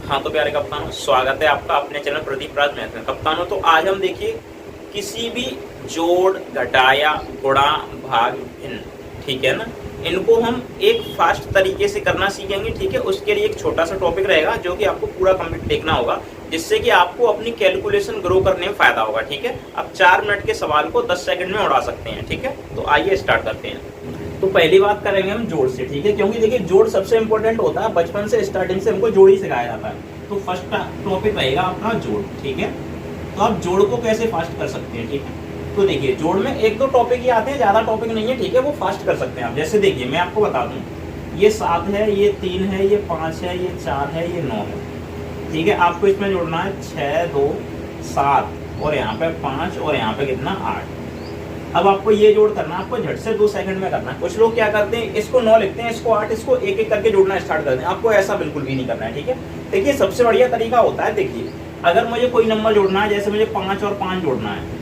हाँ तो प्यारे कप्तानों, स्वागत है आपका अपने चैनल प्रदीप राज मैथ में। कप्तानों तो आज हम देखिए किसी भी जोड़, घटाया, गुणा, भाग, भिन्न, ठीक है ना, इनको हम एक फास्ट तरीके से करना सीखेंगे। ठीक है, उसके लिए एक छोटा सा टॉपिक रहेगा जो कि आपको पूरा कंप्लीट देखना होगा, जिससे कि आपको अपनी कैलकुलेशन ग्रो करने में फायदा होगा। ठीक है, आप 4 मिनट के सवाल को 10 सेकंड में उड़ा सकते हैं। ठीक है, तो आइए स्टार्ट करते हैं। तो पहली बात करेंगे हम जोड़ से। ठीक है, क्योंकि देखिए जोड़ सबसे इंपॉर्टेंट होता है, बचपन से स्टार्टिंग से हमको जोड़ ही सिखाया जाता है। तो फर्स्ट टॉपिक रहेगा अपना जोड़। ठीक है, तो आप जोड़ को कैसे फास्ट कर सकते हैं। ठीक है, तो देखिए जोड़ में एक दो टॉपिक ही आते हैं, ज्यादा टॉपिक नहीं है। ठीक है, वो फास्ट कर सकते हैं आप। जैसे देखिए मैं आपको बता दूं, ये 7 है, ये 3 है, ये 5 है, ये 4 है, ये 9 है। ठीक है, आपको इसमें जोड़ना है 6, 2, 7 और यहाँ पे 5 और यहाँ पे कितना 8। अब आपको ये जोड़ करना, आपको झट से 2 सेकंड में करना है। कुछ लोग क्या करते हैं, इसको 9 लिखते हैं, इसको 8, इसको एक एक करके जोड़ना स्टार्ट करते हैं। आपको ऐसा बिल्कुल भी नहीं करना है। ठीक है, देखिए सबसे बढ़िया तरीका होता है, देखिए अगर मुझे कोई नंबर जोड़ना है, जैसे मुझे 5 और 5 जोड़ना है,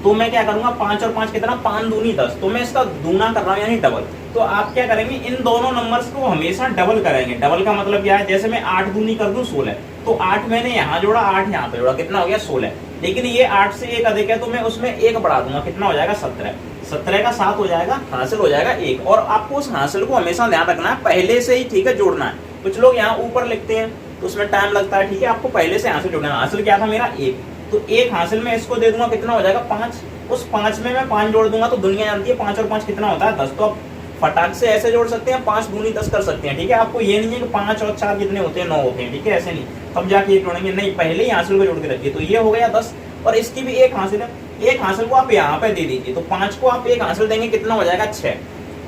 तो मैं क्या करूंगा, 5 और 5 कितना, 5 दूनी 10, तो मैं इसका दूना कर रहा हूँ यानी डबल। तो आप क्या करेंगे, इन दोनों नंबर्स को हमेशा डबल करेंगे। डबल का मतलब क्या है, जैसे मैं 8 दूनी कर दूं 16, तो 8 मैंने यहाँ जोड़ा, 8 यहाँ पे जोड़ा, कितना हो गया 16। लेकिन ये 8 से 1 अधिक है, तो मैं उसमें 1 बढ़ा दूंगा, कितना हो जाएगा 17। 17 का 7 हो जाएगा, हासिल हो जाएगा 1। और आपको उस हासिल को हमेशा ध्यान रखना है, पहले से ही। ठीक है, जोड़ना है। कुछ लोग यहाँ ऊपर लिखते हैं तो उसमें टाइम लगता है। ठीक है, आपको पहले से हासिल जोड़ना है। हासिल क्या था मेरा 1, तो 1 हासिल में इसको दे दूंगा, कितना हो जाएगा 5। उस 5 में मैं 5 जोड़ दूंगा, तो दुनिया जानती है 5 और 5 कितना होता है 10। तो आप फटाक से ऐसे जोड़ सकते हैं, 5 दूनी 10 कर सकते हैं। ठीक है, आपको ये नहीं है कि 5 और 4 कितने होते हैं, 9 होते हैं। ठीक है, ऐसे नहीं तब जाके ये जोड़ेंगे, नहीं, पहले ही हासिल को जोड़ के रखिए। तो ये हो गया 10 और इसकी भी 1 हासिल है। 1 हासिल को आप यहाँ पे दे दीजिए, तो 5 को आप 1 हासिल देंगे, कितना हो जाएगा 6।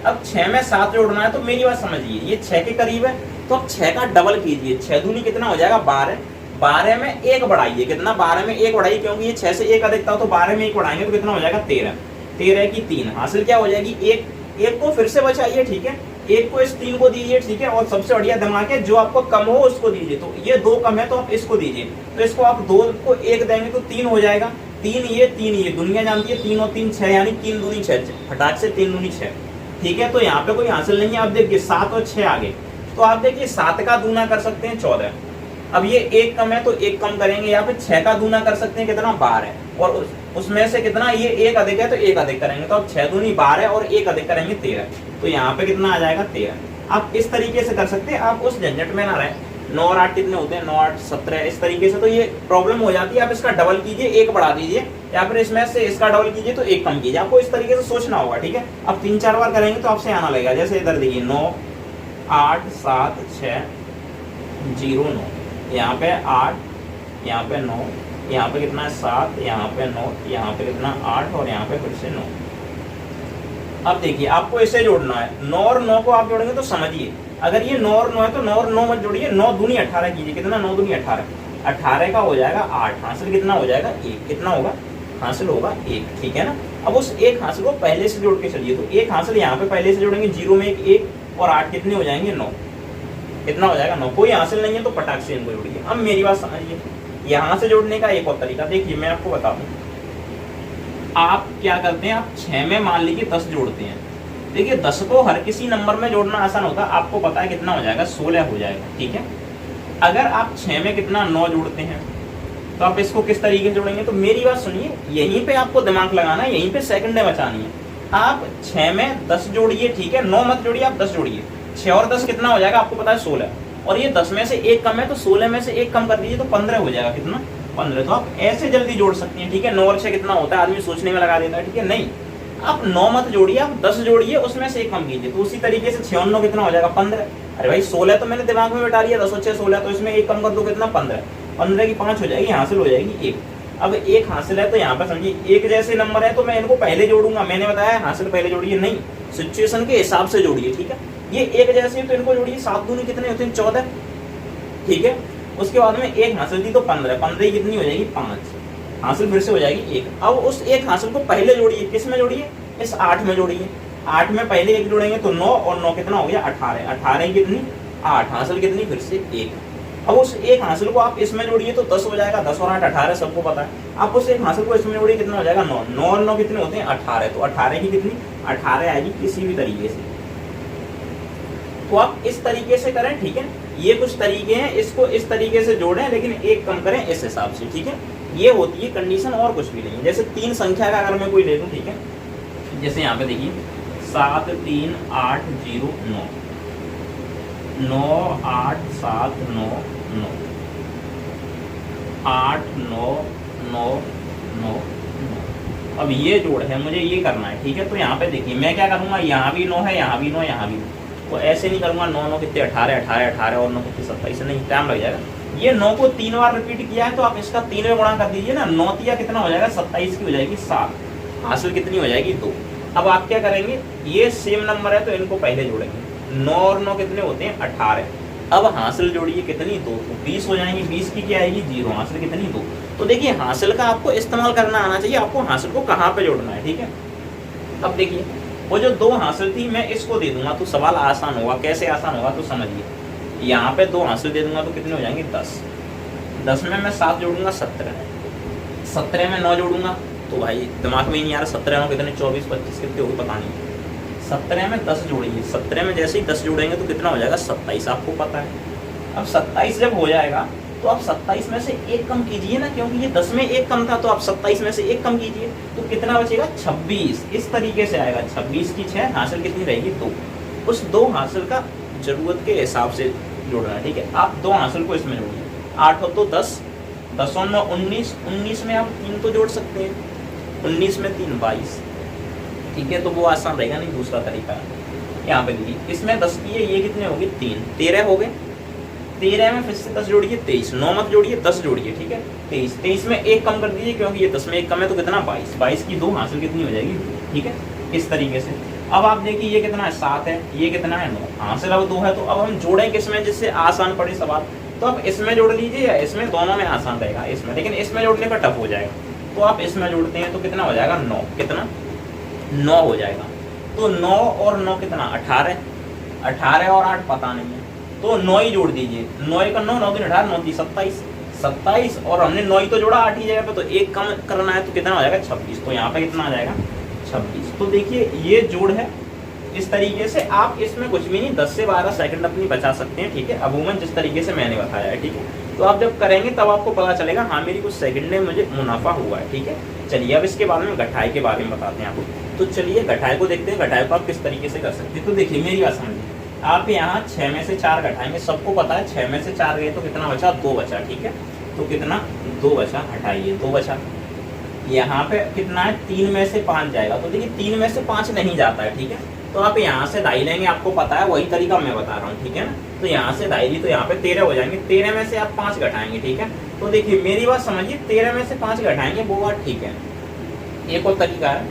अब 6 में 7 जोड़ना है, तो मेरी बात समझिए, ये 6 के करीब है, तो आप 6 का डबल कीजिए। 6 दूनी कितना हो जाएगा 12। 12 में 1 बढ़ाइए, कितना 12 में 1 बढ़ाइए, क्योंकि ये 6 से 1 अधिक था, तो 12 में 1 बढ़ाएंगे तो कितना हो जाएगा 13। 13 की 3 हासिल क्या हो जाएगी 1। 1 को फिर से बचाइए। ठीक है, 1 को इस 3 को दीजिए। ठीक है, और सबसे बढ़िया दिमाग है, जो आपको कम हो उसको दीजिए। तो ये 2 कम है, तो आप इसको दीजिए। तो इसको आप 2 को 1 देंगे तो 3 हो जाएगा। 3 ये, दुनिया जानती है 3 और 3 6, यानी 3 दूनी 6, फटाक से 3 दूनी 6। ठीक है, तो यहाँ पे कोई हासिल नहीं है। आप देखिए 7 और 6 आगे, तो आप देखिए 7 का दूना कर सकते हैं 14। अब ये 1 कम है, तो 1 कम करेंगे। यहाँ पे 6 का दूना कर सकते हैं, कितना 12, और उसमें से कितना ये 1 अधिक है, तो 1 अधिक करेंगे, तो अब 6 दूनी 12 और 1 अधिक करेंगे 13। तो यहाँ पे कितना आ जाएगा 13। आप इस तरीके से कर सकते हैं, आप उस झंझट में ना रहे। 9 और 8 कितने होते हैं, 9 8 17, इस तरीके से तो ये प्रॉब्लम हो जाती है। आप इसका डबल कीजिए, 1 बढ़ा दीजिए, या फिर इसमें से इसका डबल कीजिए तो 1 कम कीजिए। आपको इस तरीके से सोचना होगा। ठीक है, अब 3-4 बार करेंगे तो आपसे आना लगेगा। जैसे इधर देखिए 9 8 7 6 0 9, यहाँ पे 8, यहाँ पे 9, यहाँ पे कितना है 7, यहाँ पे 9, यहाँ पे कितना 8 और यहाँ पे फिर से 9। अब देखिए आपको इसे जोड़ना है। 9 और 9 को आप जोड़ेंगे तो समझिए, अगर ये 9 और 9 है तो 9 और 9 मत जोड़िए, 9 दूनी 18 कीजिए। कितना 9 दूनी 18, 18 का हो जाएगा 8, हासिल कितना हो जाएगा 1। कितना होगा, हासिल होगा 1। ठीक है ना, अब उस 1 हासिल को पहले से जोड़ के चलिए। तो 1 हासिल यहाँ पे पहले से जोड़ेंगे, 0 में 1 और 8 कितने हो जाएंगे 9। कितना हो जाएगा 9। कोई हासिल नहीं है तो पटाख से इनको जोड़िए। अब मेरी बात समझिए, यहाँ से जोड़ने का एक और तरीका देखिए, मैं आपको बता दूं। आप क्या करते हैं, आप 6 में मान लीजिए 10 जोड़ते हैं। देखिए 10 को हर किसी नंबर में जोड़ना आसान होता है, आपको पता है कितना हो जाएगा 16 हो जाएगा। ठीक है, अगर आप 6 में कितना 9 जोड़ते हैं, तो आप इसको किस तरीके से जोड़ेंगे। तो मेरी बात सुनिए, यहीं पे आपको दिमाग लगाना है, यहीं पे सेकंडें बचानी है। आप 6 में 10 जोड़िए। ठीक है, 9 मत जोड़िए, आप 10 जोड़िए। 6 और 10 कितना हो जाएगा, आपको पता है 16, और ये 10 में से 1 कम है, तो 16 में से 1 कम कर दीजिए, तो 15 हो जाएगा। कितना 15। तो आप ऐसे जल्दी जोड़ सकते हैं। ठीक है, 9 और 6 कितना होता है, आदमी सोचने में लगा देता है। ठीक है, नहीं, आप 9 मत जोड़िए, आप 10 जोड़िए, उसमें से 1 कम कीजिए। तो उसी तरीके से 6 और 9 कितना हो जाएगा 15। अरे भाई 16 तो मैंने दिमाग में बैठा लिया, 10 और 6 16, तो इसमें 1 कम कर दो, कितना 15। 15 की 5 हो जाएगी, हासिल हो जाएगी 1। अब 1 हासिल है, तो यहाँ पर समझिए 1 जैसे नंबर है, तो मैं इनको पहले जोड़ूंगा। मैंने बताया हासिल पहले जोड़िए, नहीं, सिचुएशन के हिसाब से जोड़िए। ठीक है, ये 1 जैसे है तो इनको जोड़िए। 7 दूनी कितने होते हैं 14। ठीक है, उसके बाद में 1 हासिल थी तो 15, 15 कितनी हो जाएगी 5, हासिल फिर से हो जाएगी 1। अब उस 1 हासिल को पहले जोड़िए, किस में जोड़िए, इस 8 में जोड़िए। 8 में पहले 1 जोड़ेंगे तो 9 और 9 कितना हो गया 18, 18 कितनी 8, हासिल कितनी फिर से 1। अब उस 1 हासिल को आप इसमें जोड़िए तो 10 हो जाएगा, 10 और 8 18, सबको पता है। आप उस 1 हासिल को इसमें जोड़िए, कितना हो जाएगा 9, 9 और 9 कितने होते हैं 18, तो 18 की कितनी 18 आएगी किसी भी तरीके से। तो आप इस तरीके से करें। ठीक है, ये कुछ तरीके हैं, इसको इस तरीके से जोड़ें लेकिन एक कम करें इस हिसाब से, ठीक है। ये होती है कंडीशन और कुछ भी नहीं है। जैसे 3 संख्या का अगर मैं कोई ले लूँ, ठीक है, जैसे यहाँ पे देखिए 7 3 8 0 9, 9 8 7 9 9, 8 9 9 9 9। अब ये जोड़ है, मुझे ये करना है, ठीक है। तो यहाँ पे देखिए मैं क्या करूँगा, यहाँ भी 9 है, यहाँ भी 9, यहाँ भी 9। तो ऐसे नहीं करूँगा 9 9 कितने 18 18 18 और 9 कितने 27, नहीं, टाइम लग जाएगा। ये 9 को 3 बार रिपीट किया है तो आप इसका 3 में गुणा कर दीजिए ना, 9 तिया कितना हो जाएगा 27 की हो जाएगी 7, हासिल कितनी हो जाएगी 2। अब आप क्या करेंगे, ये सेम नंबर है तो इनको पहले जोड़ेंगे, 9 और 9 कितने होते हैं 18। अब हासिल जोड़िए कितनी 2, तो 20 हो जाएंगे, 20 की क्या आएगी 0, हासिल कितनी 2। तो देखिए हासिल का आपको इस्तेमाल करना आना चाहिए, आपको हासिल को कहाँ पे जोड़ना है, ठीक है। अब देखिए वो जो 2 हासिल थी मैं इसको दे दूंगा तो सवाल आसान होगा। कैसे आसान होगा तो समझिए, यहाँ पे 2 हासिल दे दूंगा तो कितने हो जाएंगे 10, 10 में मैं 7 जोड़ूंगा 17, 17 में 9 जोड़ूंगा तो भाई दिमाग में ही नहीं आ रहा, 17 में कितने 24 25 कितने होगी पता नहीं। 17 में 10 जोड़ेंगे, 17 में जैसे ही 10 जोड़ेंगे तो कितना हो जाएगा 27, आपको पता है। अब 27 जब हो जाएगा तो आप 27 में से 1 कम कीजिए ना, क्योंकि ये 10 में 1 कम था तो आप 27 में से 1 कम कीजिए तो कितना बचेगा 26। इस तरीके से आएगा, 26 की 6 हासिल कितनी रहेगी 2। उस 2 हासिल का जरूरत के हिसाब से जोड़ना है, ठीक है। आप 2 हासिल को इसमें जोड़िए, 8 हो तो 10, 10 और 9 19, 19 में आप 3 तो जोड़ सकते हैं, 19 में 3 22, ठीक है। तो वो आसान रहेगा, नहीं दूसरा तरीका है। यहाँ पे देखिए इसमें 10 की है, ये कितने हो गए 3, 13 हो गए। 13 में फिर से 10 जोड़िए 23, 9 मत जोड़िए 10 जोड़िए, ठीक है। 23, 23 में 1 कम कर दीजिए क्योंकि ये 10 में 1 कम है तो कितना 22, 22 की 2 हासिल कितनी हो जाएगी 2, ठीक है। इस तरीके से अब आप देखिए ये कितना है 7 है, ये कितना है 9, हासिल अब 2 है। तो अब हम जोड़ें किसमें जिससे आसान पड़े सवाल, तो आप इसमें जोड़ लीजिए या इसमें, दोनों में आसान रहेगा इसमें, लेकिन इसमें जोड़ने पर टफ हो जाएगा। तो आप इसमें जोड़ते हैं तो कितना हो जाएगा 9, कितना 9 हो जाएगा। तो 9 और 9 कितना 18, 18 और 8 पता नहीं है तो 9 ही जोड़ दीजिए, 9 का 9, 9 3 18, 9 3 27, 27 और हमने 9 ही तो जोड़ा 8 ही जगह पे, तो 1 कम करना है तो कितना हो जाएगा 26। तो यहाँ पे कितना आ जाएगा 26। तो देखिए ये जोड़ है। इस तरीके से आप इसमें कुछ भी नहीं 10 से 12 सेकंड अपनी बचा सकते हैं, ठीक है, अमूमन जिस तरीके से मैंने बताया है, ठीक है। तो आप जब करेंगे तब आपको पता चलेगा हाँ मेरी कुछ सेकंड में मुझे मुनाफा हुआ है, ठीक है। चलिए अब इसके बाद में घटाई के बारे में बताते हैं आपको। तो चलिए घटाई को देखते हैं, घटाई को आप किस तरीके से कर सकते हैं। तो देखिए मेरी बात समझिए, आप यहाँ 6 में से 4 घटाएंगे, सबको पता है 6 में से 4 गए तो कितना बचा 2 बचा, ठीक है। तो कितना 2 बचा, हटाइए 2 बचा। यहाँ पे कितना है 3 में से 5 जाएगा, तो देखिए 3 में से 5 नहीं जाता है, ठीक है। तो आप यहाँ से दाई लेंगे, आपको पता है वही तरीका मैं बता रहा हूँ, ठीक है ना। तो यहाँ से दाई ली तो यहाँ पे 13 हो जाएंगे, 13 में से आप 5 घटाएंगे, ठीक है। तो देखिए मेरी बात समझिए, 13 में से 5 घटाएंगे वो बात ठीक है। एक और तरीका है,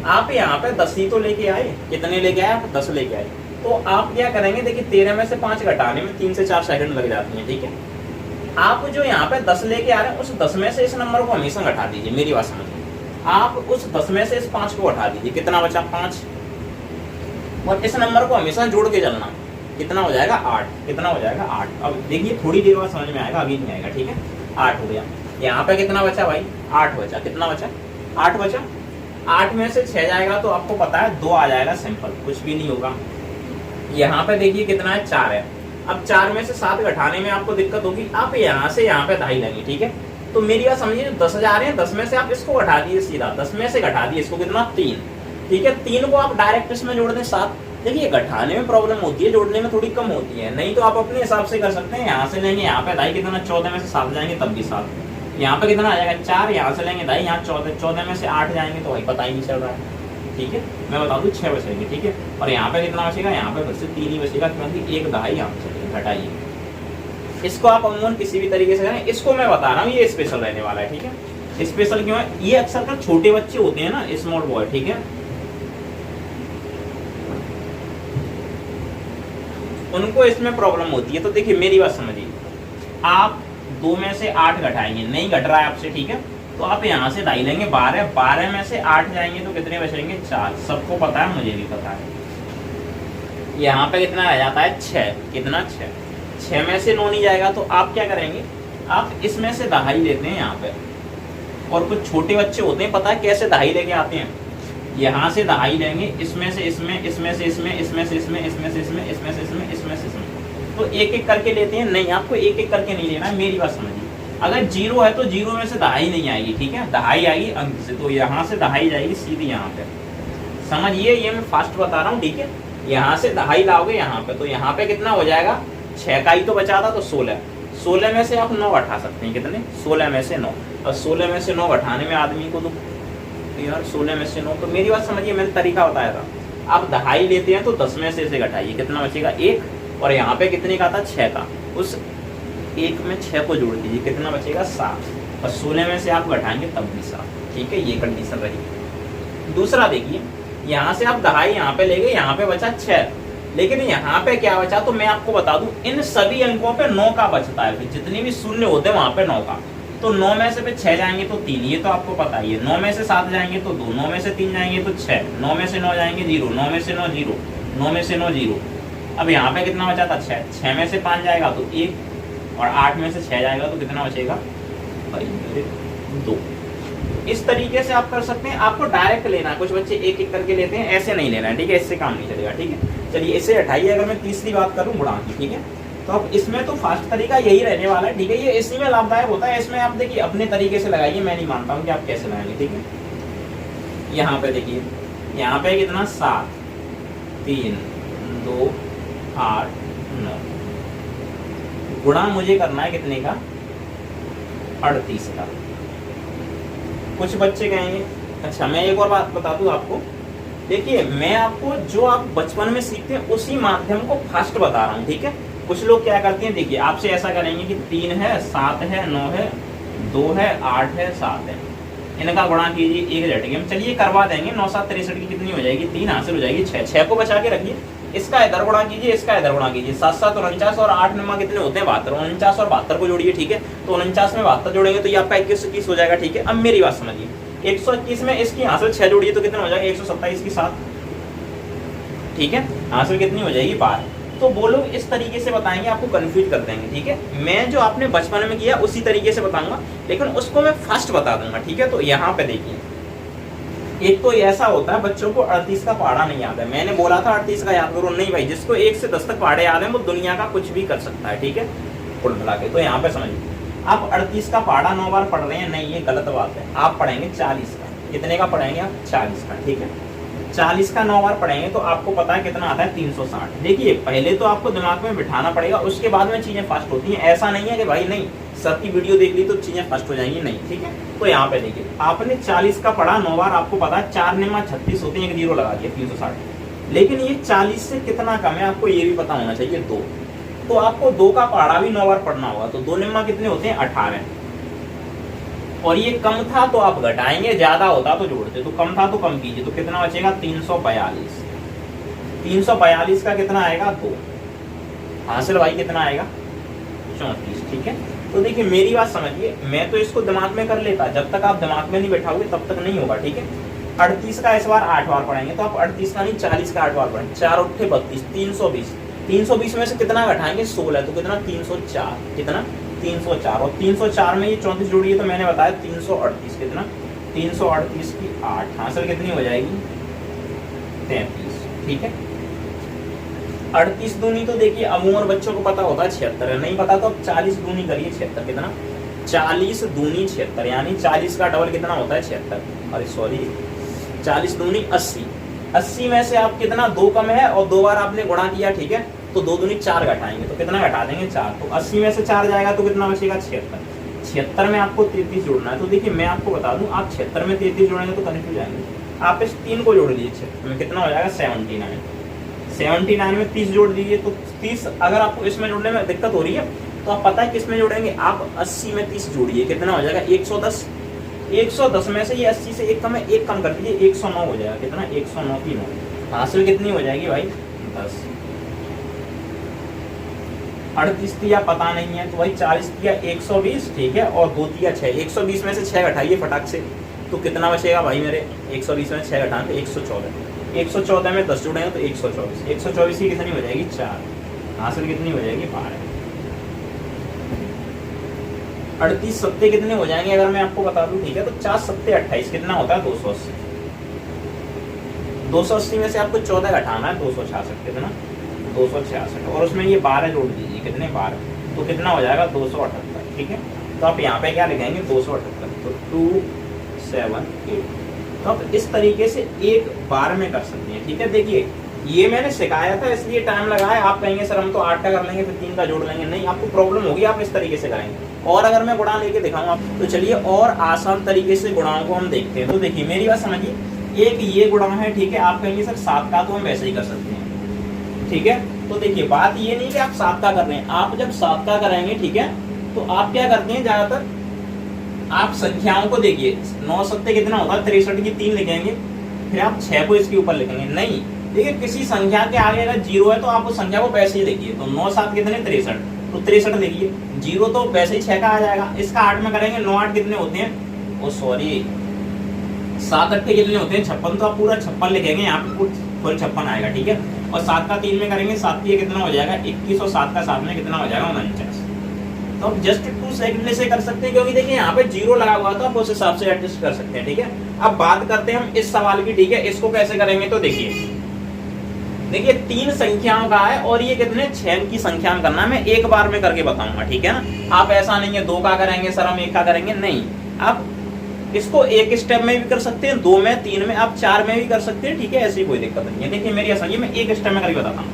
आप यहाँ पे 10 ही तो लेके आए, कितने लेके आए आप 10 लेके आए। तो आप क्या करेंगे, देखिए 13 में से 5 घटाने में 3 से 4 सेकंड लग जाती हैं, ठीक है। आप जो यहाँ पे 10 लेके आ रहे हैं उस 10 में से इस नंबर को हमेशा घटा दीजिए, मेरी बात समझिए। आप उस 10 में से इस 5 को घटा दीजिए, कितना बचा 5, और इस नंबर को हमेशा जोड़ के चलना, कितना हो जाएगा 8, कितना हो जाएगा 8। अब देखिए थोड़ी देर बाद समझ में आएगा, अभी नहीं आएगा, ठीक है। 8 हो गया। यहाँ पे कितना बचा भाई 8 बचा, कितना बचा 8 बचा। 8 में से 6 जाएगा तो आपको पता है 2 आ जाएगा, सिंपल, कुछ भी नहीं होगा। यहाँ पे देखिए कितना है 4 है। अब 4 में से 7 घटाने में आपको दिक्कत होगी, आप यहाँ से यहाँ पे दाई लेंगे, ठीक है। तो मेरी बात समझिए, 10 जा रहे हैं, 10 में से आप इसको घटा दिए सीधा, 10 में से घटा दिए इसको, कितना 3, ठीक है। 3 को आप डायरेक्ट इसमें जोड़ दें 7। देखिए घटाने में प्रॉब्लम होती है, जोड़ने में थोड़ी कम होती है, नहीं तो आप अपने हिसाब से कर सकते हैं। यहाँ से लेंगे, यहाँ पे दाई कितना 14 में से 7 जाएंगे तब भी 7, यहाँ पे कितना आ जाएगा 4, यहाँ से लेंगे दाई, यहाँ 14, 14 में से 8 जाएंगे तो भाई पता ही नहीं चल रहा है, ठीक है। मैं बता दूं 6 बचेंगे, ठीक है। और यहाँ पे कितना बचेगा, यहाँ पे फिर से 3 ही बचेगा, क्योंकि एक दहाई यहाँ पे चलेगी, घटाइए। इसको आप अमूमन किसी भी तरीके से करें, इसको मैं बता रहा हूँ ये स्पेशल रहने वाला है, ठीक है। स्पेशल क्यों है, ये अक्सर कर छोटे बच्चे होते हैं ना, स्मॉल बॉय, ठीक है, उनको इसमें प्रॉब्लम होती है। तो देखिए मेरी बात समझिए, आप 2 में से 8 घटाएंगे, नहीं घट रहा है आपसे, ठीक है। तो आप यहाँ से दाई लेंगे 12, 12 में से 8 जाएंगे तो कितने बचेंगे 4, सबको पता है, मुझे भी पता है। यहाँ पे कितना रह जाता है 6, कितना 6, 6 में से 9 नहीं जाएगा तो आप क्या करेंगे, आप इसमें से दहाई लेते हैं यहाँ पे। और कुछ छोटे बच्चे होते हैं, पता है कैसे दहाई लेके आते हैं, यहाँ से दहाई लेंगे, इसमें से इसमें, इसमें से इसमें, इसमें से इसमें, इसमें से इसमें, इसमें से इसमें, इसमें से इसमें, तो एक एक करके लेते हैं, नहीं आपको एक एक करके नहीं लेना है, मेरी बात समझिए। अगर जीरो है तो जीरो में से दहाई नहीं आएगी, ठीक है, दहाई आएगी अंक से, तो यहाँ से दहाई जाएगी सीधी यहाँ पे, समझिए, ये मैं फास्ट बता रहा हूँ, ठीक है। यहाँ से दहाई लाओगे यहाँ पे, तो यहाँ पे कितना हो जाएगा, 6 का ही तो बचा था, तो 16, 16 में से आप 9 घटा सकते हैं, कितने, 16 में से 9, और 16 में से 9 घटाने में आदमी को तो यार 16 में से 9, तो मेरी बात समझिए, मैंने तरीका बताया था, आप दहाई लेते हैं तो 10 में से इसे घटाइए, कितना बचेगा 1, और यहाँ पे कितने का था 6 का, उस 1 में 6 को जोड़ दीजिए, कितना बचेगा 7, और 16 में से आप घटाएंगे तब भी 7, ठीक है, ये कंडीशन रही। दूसरा देखिए, यहाँ से आप दहाई यहाँ पे ले गए, यहाँ पे बचा 6, लेकिन यहाँ पे क्या बचा, तो मैं आपको बता दूं, इन सभी अंकों पे 9 का बचता है, जितने भी शून्य होते हैं वहां पे 9 का, तो 9 में से 6 जाएंगे तो 3, ये तो आपको पता ही है, 9 में से 7 जाएंगे तो 2, 9 में से 3 जाएंगे तो 6, 9 में से 9 जाएंगे 0, 9 में से 9 0, 9 में से 9 0। अब यहाँ पे कितना बचा था 6, 6 में से 5 जाएगा तो 1, और 8 में से 6 जाएगा तो कितना बचेगा 2। इस तरीके से आप कर सकते हैं, आपको डायरेक्ट लेना है, कुछ बच्चे एक एक करके लेते हैं, ऐसे नहीं लेना है, ठीक है, इससे काम नहीं चलेगा, ठीक है। चलिए इसे हटाइए, अगर मैं तीसरी बात करूँ गुणांक की, ठीक है, तो अब इसमें तो फास्ट तरीका यही रहने वाला है, ठीक है, ये इसी में लाभदायक होता है, इसमें आप देखिए अपने तरीके से लगाइए, मैं नहीं मानता हूँ कि आप कैसे लगाएंगे, ठीक है। यहाँ पे देखिए, यहाँ पे कितना 7 3 2 8 9, गुणा मुझे करना है कितने का, 38 का। कुछ बच्चे कहेंगे, अच्छा मैं एक और बात बता दूं आपको, देखिए मैं आपको जो आप बचपन में सीखते हैं उसी माध्यम को फास्ट बता रहा हूँ, ठीक है। कुछ लोग क्या करते हैं, देखिए आपसे ऐसा करेंगे कि 3 है 7 है 9 है 2 है 8 है 7 है, इनका गुणा कीजिए, 1 झट गया, चलिए करवा देंगे, 9 7 63 की कितनी हो जाएगी, 3 हासिल हो जाएगी, 6 को बचा के रखिए, इसका इधर गुणा कीजिए, इसका इधर गुणा कीजिए, 7 7 49 और 8 9 कितने होते हैं 72, 49 और 72 को जोड़िए, ठीक है, तो 49 में 72 जोड़ेंगे तो ये आपका 21 हो जाएगा, ठीक है। अब मेरी बात समझिए, 121 में इसकी हासिल 6 जोड़िए तो कितना हो जाएगा 127 की 7, ठीक है, हासिल कितनी हो जाएगी 12। तो वो लोग इस तरीके से बताएंगे, आपको कंफ्यूज कर देंगे, ठीक है। मैं जो आपने बचपन में किया उसी तरीके से बताऊंगा, लेकिन उसको मैं फास्ट बता दूंगा, ठीक है। तो यहाँ पे देखिए, एक तो ऐसा होता है बच्चों को 38 का पहाड़ा नहीं याद है, मैंने बोला था 38 का याद करो, नहीं भाई, जिसको 1 से 10 तक पहाड़े याद है वो दुनिया का कुछ भी कर सकता है, ठीक है, कुल मिला के। तो यहाँ पे समझिए, आप 38 का पहाड़ा 9 बार पढ़ रहे हैं, नहीं ये गलत बात है, आप पढ़ेंगे 40 का, कितने का पढ़ेंगे आप 40 का, ठीक है, 40 का 9 बार पढ़ेंगे तो आपको पता है कितना आता है 360। देखिए पहले तो आपको दिमाग में बिठाना पड़ेगा, उसके बाद में चीजें फास्ट होती हैं, ऐसा नहीं है कि भाई नहीं सर की वीडियो देख ली तो चीजें फास्ट हो जाएंगी, नहीं, ठीक है। तो यहाँ पे देखिए, आपने 40 का पढ़ा 9 बार, आपको पता है 4 9 36 होते हैं, एक 0 लगा दिया 360, लेकिन ये 40 से कितना कम है आपको ये भी पता होना चाहिए 2, तो आपको 2 का पहाड़ा भी 9 बार पढ़ना होगा, तो 2 9 कितने होते हैं 18, और ये कम था तो आप घटाएंगे, ज्यादा होता तो जोड़ते, तो कम था तो कम कीजिए, तो कितना बचेगा 342, 342 का कितना आएगा 2, हासिल भाई कितना आएगा 34, ठीक है। तो देखिए मेरी बात समझिए, मैं तो इसको दिमाग में कर लेता, जब तक आप दिमाग में नहीं बैठाओगे तब तक नहीं होगा, ठीक है। 38 का इस बार 8 बार पढ़ेंगे, तो आप 38 का नहीं 40 का 8 बार पढ़ेंगे, 4 8 32, 320, 320 में से कितना घटाएंगे 16, तो कितना 304, कितना 304, और 304 में ये 34 जोड़िए तो मैंने बताया 338, कितना 338 की 8, हासिल कितनी हो जाएगी 33, ठीक है। 38 दूनी तो देखिए अमूमन बच्चों को पता होता है 76 है, नहीं पता तो अब 40 दूनी करिए 76, कितना 40 दूनी 76, यानी 40 का डबल कितना होता है 76, अरे सॉरी 40 दूनी 80, 80 में से आप कितना 2 कम है और 2 बार आपने गुणा किया, ठीक है, तो 2 दूनी 4 घटाएंगे तो कितना घटा देंगे 4, तो 80 में से 4 जाएगा तो कितना बचेगा 76, 76 में आपको 33 जोड़ना है। तो देखिए मैं आपको बता दूं, आप 76 में 33 जोड़ेंगे तो कंफ्यूज जाएंगे, आप इस 3 को जोड़ लीजिए 76 में, कितना हो जाएगा 79, 79 में 30 जोड़ दीजिए, तो 30 अगर आपको इसमें जोड़ने में दिक्कत हो रही है तो आप पता है किस में जोड़ेंगे, आप 80 में 30 जोड़िए, कितना हो जाएगा 110, 110 में से ये 80 से एक कम है, एक कम कर दीजिए 109 हो जाएगा, कितना 109 की 9, हासिल कितनी हो जाएगी भाई 10, 38 दिया पता नहीं है तो भाई 40 दिया 120, ठीक है, और 2 दिया 6, 120 में से 6 घटाइए फटाक से, तो कितना बचेगा भाई मेरे 120 में 6 घटाएं तो 114, 114 में 10 जुड़ेंगे तो 124, 124 की कितनी हो जाएगी 4, हासिल कितनी हो जाएगी 12, 38 सत्ते कितने हो जाएंगे अगर मैं आपको बता दूं, ठीक है, तो 4 सत्ते 28, कितना होता है 280, 280 में से आपको 14 घटाना है 266, कितना 266, और उसमें ये 12 जोड़ दीजिए, कितने 12, तो कितना हो जाएगा 278, ठीक है। तो आप यहाँ पे क्या लिखेंगे 278, तो 278। तो आप इस तरीके से एक बार में कर सकते हैं, ठीक है। देखिए ये मैंने सिखाया था इसलिए टाइम लगा है। आप कहेंगे सर हम तो 8 का कर लेंगे फिर 3 का जोड़ लेंगे, नहीं, आपको प्रॉब्लम होगी, आप इस तरीके से करेंगे। और अगर मैं गुणा लेके दिखाऊं आप, तो चलिए और आसान तरीके से गुणाओं को हम देखते हैं। तो देखिए मेरी बात समझिए, एक ये गुणा है, ठीक है। आप कहेंगे सर 7 का, तो हम वैसे ही कर सकते हैं, ठीक है। तो देखिए बात ये नहीं कि आप 7 का कर रहे हैं, आप जब 7 का करेंगे, ठीक है, तो आप क्या करते हैं ज्यादातर आप संख्याओं को देखिए, 9 सत्ते कितना होगा 63 की 3 लिखेंगे, फिर आप 6 को इसके ऊपर लिखेंगे, नहीं। देखिए किसी संख्या के आगे अगर 0 है तो आप उस संख्या को वैसे ही लिखिए। तो 9 7 कितने 63, तो 63 लिखिए, 0 तो वैसे ही 6 का आ जाएगा। इसका 8 में करेंगे, 9 8 कितने होते हैं, ओ सॉरी 7 8 कितने होते हैं 56, तो आप पूरा 56 लिखेंगे, यहाँ पे फुल 56 आएगा, ठीक है। और 7 का 3 में करेंगे, 7 की कितना हो जाएगा 21, और 7 का 7 में कितना हो जाएगा 49। तो आप जस्ट 2 सेकंड से कर सकते हैं, क्योंकि देखिए यहाँ पे 0 लगा हुआ था, आप उस हिसाब से एडजस्ट कर सकते हैं, ठीक है। अब बात करते हैं हम इस सवाल की, ठीक है। इसको कैसे करेंगे, तो देखिए 3 संख्याओं का है और ये कितने 6 की संख्या में करना है। मैं एक बार में करके बताऊंगा, ठीक है ना। आप ऐसा नहीं है 2 का करेंगे सर हम 1 का करेंगे, नहीं। आप इसको एक स्टेप में भी कर सकते हैं, 2 में, 3 में, आप 4 में भी कर सकते हैं, ठीक है। ऐसी कोई दिक्कत नहीं है। देखिए मेरी ऐसा मैं एक स्टेप में करके बताता हूँ।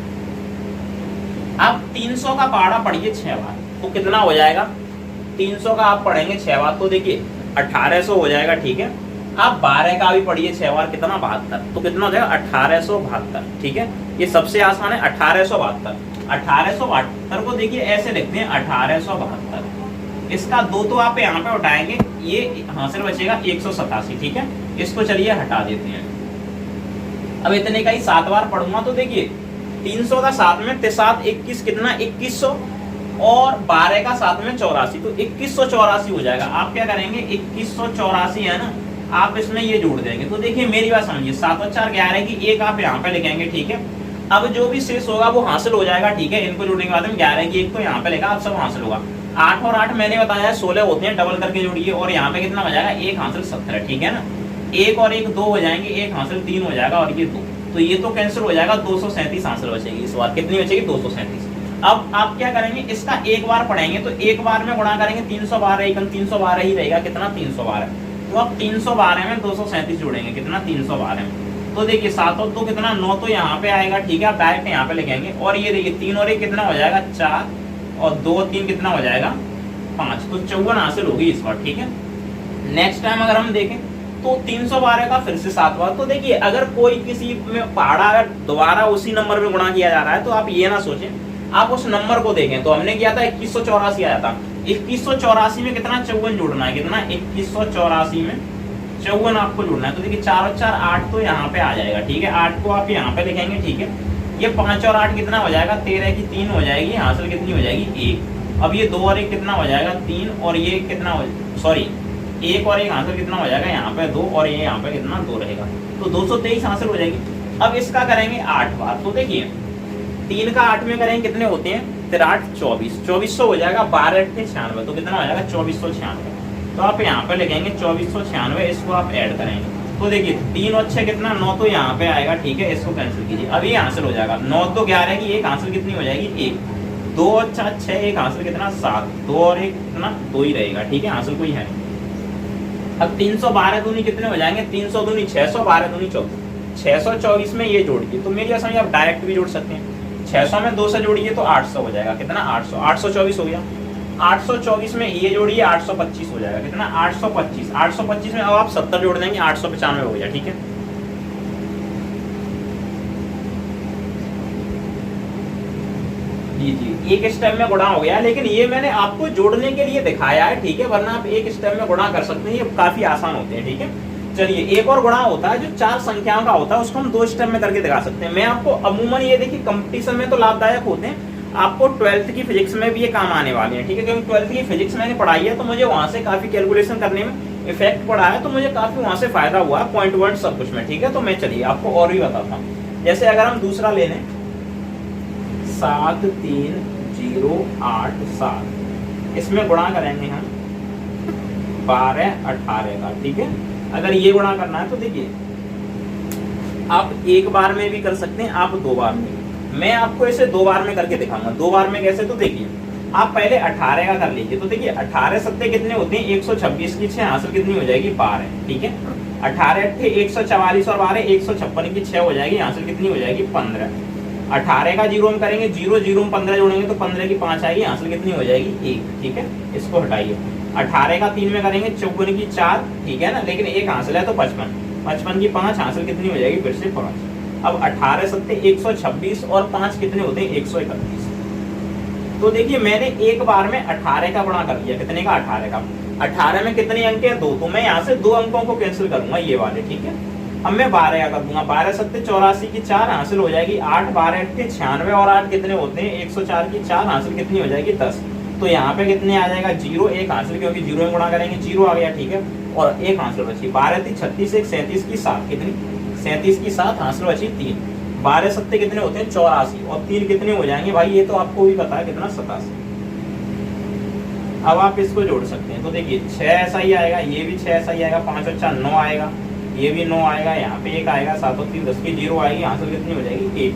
आप 300 का पहाड़ा पढ़िए 6 बार, तो कितना हो जाएगा 300 का आप पढ़ेंगे 6 बार, तो देखिए 1800 हो जाएगा, ठीक है। आप 12 का भी पढ़िए 6 बार, कितना 72, तो कितना हो जाएगा 1872, ठीक है। ये सबसे आसान है 1872। 1872 को देखिए ऐसे लिखते हैं 1872, इसका 2 तो आप यहाँ पे उठाएंगे, ये हासिल बचेगा 187, ठीक है। इसको चलिए हटा देते हैं। अब इतने का ही 7 बार पढ़ूंगा, तो देखिए 300 का 7 में 7 21 कितना 2100, और 12 का 7 में 84, तो 2184 हो जाएगा। आप क्या करेंगे 2184 है ना, आप इसमें ये जोड़ देंगे। तो देखिए मेरी बात समझिए, 7 और 4 11 की 1 आप यहाँ पे लिखेंगे, ठीक है। अब जो भी शेष होगा वो हासिल हो जाएगा, ठीक है। इनको जोड़ने के बाद में 11 की 1 तो यहाँ पे लिखा, अब सब हासिल होगा। 8 और 8 मैंने बताया 16 होते हैं, डबल करके जोड़िए, और यहाँ पे कितना हो जाएगा 1 हासिल 17, ठीक है ना। 1 और 1 2 हो जाएंगे, 1 हासिल 3 हो जाएगा, और ये 2, तो ये तो कैंसिल हो जाएगा, 237 हासिल बचेगी। इस बार कितनी बचेगी 237। अब आप क्या करेंगे, इसका एक बार पढ़ेंगे, तो एक बार में गुणा करेंगे, 312 एकम 312 ही रहेगा, कितना 312। तो अब 312 में 237 जोड़ेंगे, कितना 312 में, तो देखिए 7 और 2 कितना 9, तो यहाँ पे आएगा, ठीक है। आप डायरेक्ट यहाँ पे लिखेंगे, और ये देखिए 3 और 1 कितना हो जाएगा 4, और 2 और 3 कितना हो जाएगा 5, तो 54 हासिल होगी इस बार, ठीक है। नेक्स्ट टाइम अगर हम देखें तो 312 का फिर से 7 बार। तो देखिए अगर कोई किसी में पहाड़ा अगर दोबारा उसी नंबर में गुणा किया जा रहा है, तो आप ये ना सोचें, आप उस नंबर को देखें। तो हमने किया था 2184 आया था, 2184 में कितना 54 जोड़ना है, कितना 2184 में 54 आपको जोड़ना है। तो देखिए 4 और 4 8, तो यहाँ पे आ जाएगा, ठीक है। 8 को आप यहाँ पे लिखेंगे, ठीक है। ये 5 और 8 कितना हो जाएगा 13 की 3 हो जाएगी, हासिल कितनी हो जाएगी 1। अब ये 2 और 1 कितना हो जाएगा 3, और ये कितना हो, सॉरी 1 और 1 हासिल कितना हो जाएगा यहाँ पे 2, और ये यहाँ पे कितना 2 रहेगा, तो 223 हासिल हो जाएगी। अब इसका करेंगे 8 बार। तो देखिए 3 का 8 में करेंगे, कितने होते हैं 3 8 24, 2400 हो जाएगा, 12 8 96, तो कितना हो जाएगा 2496। तो आप यहाँ पे लिखेंगे 2496, इसको आप ऐड करेंगे। तो देखिए 3 और 6 कितना 9, तो यहाँ पे आएगा, ठीक है। इसको कैंसिल कीजिए, अब ये हासिल हो जाएगा 9 तो 11 की 1 हासिल कितनी हो जाएगी 1, 2 और 4 6 1 हासिल कितना 7, 2 और 1 कितना 2 ही रहेगा, ठीक है। हासिल कोई है नहीं। अब 312 दूनी कितने हो जाएंगे 300 दूनी 600, 12 दूनी 24, 624 में ये जोड़िए। तो मेरी आसानी आप डायरेक्ट भी जोड़ सकते हैं, 600 में 2 से जोड़िए तो 800 हो जाएगा, कितना 800, 824 हो गया। 824 में ये जोड़िए 825 हो जाएगा, कितना 825, 825 में अब आप 70 जोड़ देंगे, 895 हो गया, ठीक है। जी एक स्टेप में गुणा हो गया, लेकिन ये मैंने आपको जोड़ने के लिए दिखाया है, ठीक है। वरना आप एक स्टेप में गुणा कर सकते हैं, ये काफी आसान होते हैं, ठीक है। चलिए एक और गुणा होता है जो 4 संख्याओं का होता है, उसको हम 2 स्टेप में करके दिखा सकते हैं। मैं आपको अमूमन ये देखिए कंपटीशन में तो लाभदायक होते हैं, आपको 12th की फिजिक्स में भी ये काम आने वाले हैं, ठीक है। क्योंकि 12th की फिजिक्स मैंने पढ़ाई है, तो मुझे वहां से काफी कैलकुलेशन करने में इफेक्ट पड़ा है, तो मुझे काफी वहां से फायदा हुआ है, पॉइंट वन सब कुछ में, ठीक है। तो मैं चलिए आपको और भी बताता हूँ। जैसे अगर हम दूसरा ले लें 73087, इसमें गुणा करेंगे हम 12 18 का, ठीक है। अगर ये गुणा करना है तो देखिए आप एक बार में भी कर सकते हैं, आप 2 बार में। मैं आपको इसे 2 बार में करके दिखाऊंगा। 2 बार में कैसे, तो देखिए आप पहले 18 का कर लीजिए। तो देखिए 18 सत्ते कितने होते हैं, 126 की 6 हासिल कितनी हो जाएगी, 12, ठीक है। 18 अट्ठे 144 और 12 156 की 6 हो जाएगी, हासिल कितनी हो जाएगी, 15। 18 का जीरो हम करेंगे, जीरो जीरो में 15 जोड़ेंगे तो 15 की 5 आएगी, हासिल कितनी हो जाएगी, 1, ठीक है। इसको हटाइए। 18 का 3 में करेंगे, 54 की 4, ठीक है ना, लेकिन एक हासिल है तो 55, 55 की 5 हासिल कितनी हो जाएगी, फिर से 5। अब 18 सत्ते 126 और 5 कितने होते हैं, 131। तो देखिए मैंने एक बार में 18 का गुणा कर दिया, कितने का, 18 का। 18 में कितने अंक है, 2, तो मैं यहाँ से 2 अंकों को कैंसिल करूंगा, ये वाले, ठीक है। अब मैं 12 का कर दूंगा, 12 सत्ते 84 की 4 हासिल हो जाएगी 8, 12 अट्ठे 96 और 8 कितने होते हैं, 104 की 4 हासिल कितनी हो जाएगी, 10। तो यहाँ पे कितने आ जाएगा, 0, 1 हासिल, क्योंकि 0 में गुणा करेंगे 0 आ गया, ठीक है। और 1 हासिल बची, 12 थी 36, 1 37 की 7, कितनी, 37 की 7 हासिल बची 3। 12 सत्ते कितने होते हैं, 84 और 3 कितने हो जाएंगे भाई, ये तो आपको भी पता है कितना, 87। अब आप इसको जोड़ सकते हैं। तो देखिए 6 ऐसा ही आएगा, ये भी 6 ऐसा ही आएगा, 5 और 4 9 आएगा, ये भी 9 आएगा, यहाँ पे 1 आएगा, 7 और 3 10 की 0 आएगी, हासिल कितनी हो जाएगी, 1।